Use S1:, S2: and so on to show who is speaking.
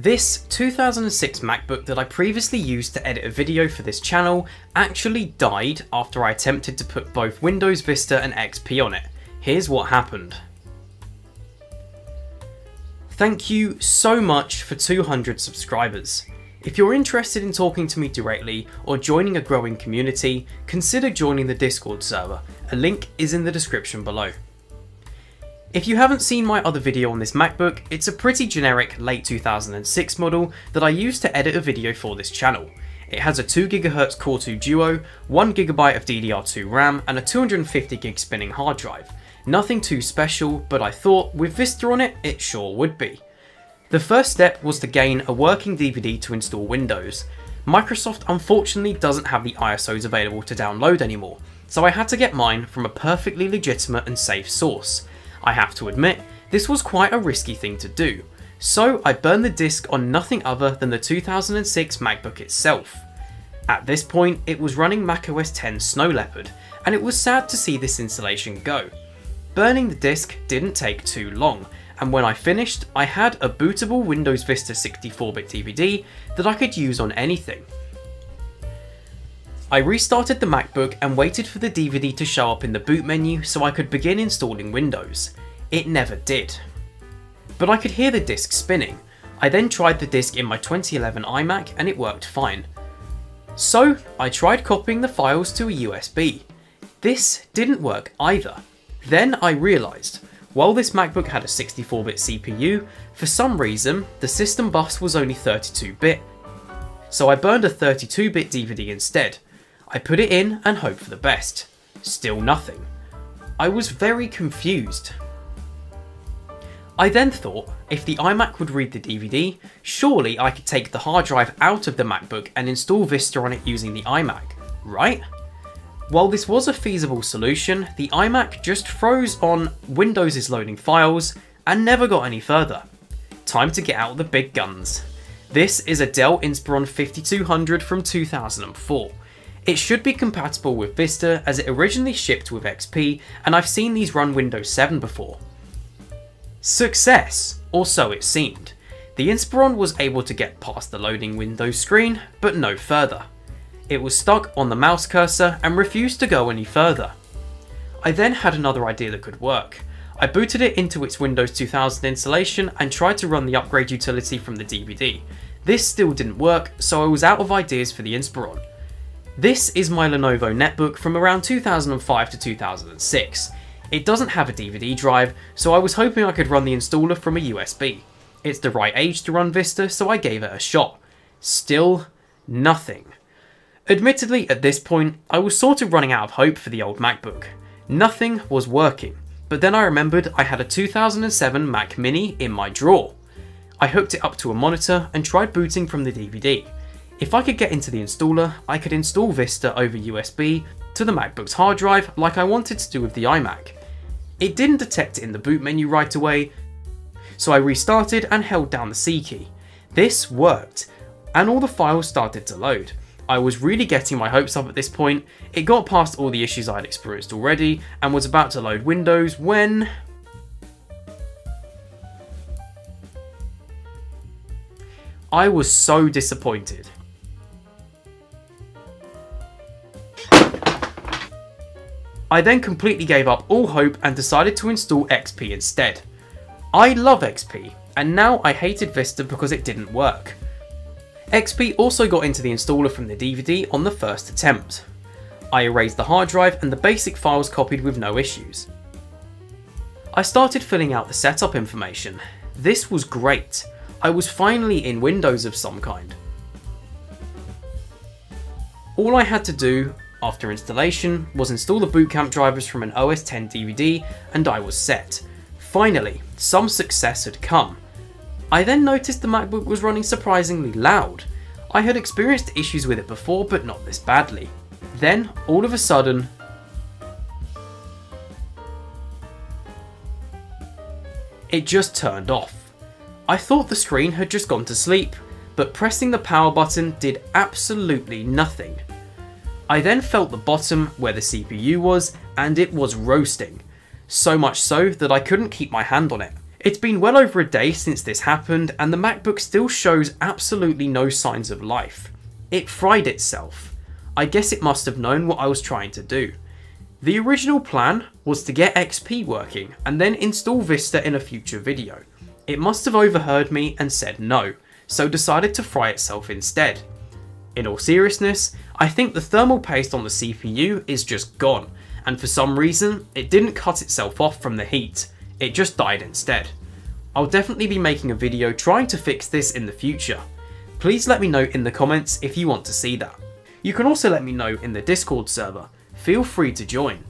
S1: This 2006 MacBook that I previously used to edit a video for this channel actually died after I attempted to put both Windows Vista and XP on it. Here's what happened. Thank you so much for 200 subscribers. If you're interested in talking to me directly or joining a growing community, consider joining the Discord server. A link is in the description below. If you haven't seen my other video on this MacBook, it's a pretty generic late 2006 model that I used to edit a video for this channel. It has a 2GHz Core 2 Duo, 1GB of DDR2 RAM and a 250GB spinning hard drive. Nothing too special, but I thought with Vista on it, it sure would be. The first step was to gain a working DVD to install Windows. Microsoft unfortunately doesn't have the ISOs available to download anymore, so I had to get mine from a perfectly legitimate and safe source. I have to admit, this was quite a risky thing to do, so I burned the disk on nothing other than the 2006 MacBook itself. At this point, it was running macOS 10 Snow Leopard, and it was sad to see this installation go. Burning the disk didn't take too long, and when I finished, I had a bootable Windows Vista 64-bit DVD that I could use on anything. I restarted the MacBook and waited for the DVD to show up in the boot menu so I could begin installing Windows. It never did. But I could hear the disk spinning. I then tried the disk in my 2011 iMac and it worked fine. So I tried copying the files to a USB. This didn't work either. Then I realised, while this MacBook had a 64-bit CPU, for some reason the system bus was only 32-bit. So I burned a 32-bit DVD instead. I put it in and hoped for the best. Still nothing. I was very confused. I then thought, if the iMac would read the DVD, surely I could take the hard drive out of the MacBook and install Vista on it using the iMac, right? While this was a feasible solution, the iMac just froze on Windows is loading files and never got any further. Time to get out the big guns. This is a Dell Inspiron 5200 from 2004. It should be compatible with Vista as it originally shipped with XP, and I've seen these run Windows 7 before. Success! Or so it seemed. The Inspiron was able to get past the loading Windows screen, but no further. It was stuck on the mouse cursor and refused to go any further. I then had another idea that could work. I booted it into its Windows 2000 installation and tried to run the upgrade utility from the DVD. This still didn't work, so I was out of ideas for the Inspiron. This is my Lenovo netbook from around 2005 to 2006. It doesn't have a DVD drive, so I was hoping I could run the installer from a USB. It's the right age to run Vista, so I gave it a shot. Still nothing. Admittedly, at this point, I was sort of running out of hope for the old MacBook. Nothing was working, but then I remembered I had a 2007 Mac Mini in my drawer. I hooked it up to a monitor and tried booting from the DVD. If I could get into the installer, I could install Vista over USB to the MacBook's hard drive like I wanted to do with the iMac. It didn't detect it in the boot menu right away, so I restarted and held down the C key. This worked, and all the files started to load. I was really getting my hopes up at this point. It got past all the issues I had experienced already and was about to load Windows when... I was so disappointed. I then completely gave up all hope and decided to install XP instead. I love XP, and now I hated Vista because it didn't work. XP also got into the installer from the DVD on the first attempt. I erased the hard drive and the basic files copied with no issues. I started filling out the setup information. This was great. I was finally in Windows of some kind. All I had to do after installation was install the boot camp drivers from an OS X DVD and I was set. Finally, some success had come. I then noticed the MacBook was running surprisingly loud. I had experienced issues with it before, but not this badly. Then, all of a sudden, it just turned off. I thought the screen had just gone to sleep, but pressing the power button did absolutely nothing. I then felt the bottom where the CPU was, and it was roasting. So much so that I couldn't keep my hand on it. It's been well over a day since this happened, and the MacBook still shows absolutely no signs of life. It fried itself. I guess it must have known what I was trying to do. The original plan was to get XP working and then install Vista in a future video. It must have overheard me and said no, so decided to fry itself instead. In all seriousness, I think the thermal paste on the CPU is just gone, and for some reason it didn't cut itself off from the heat, it just died instead. I'll definitely be making a video trying to fix this in the future. Please let me know in the comments if you want to see that. You can also let me know in the Discord server, feel free to join.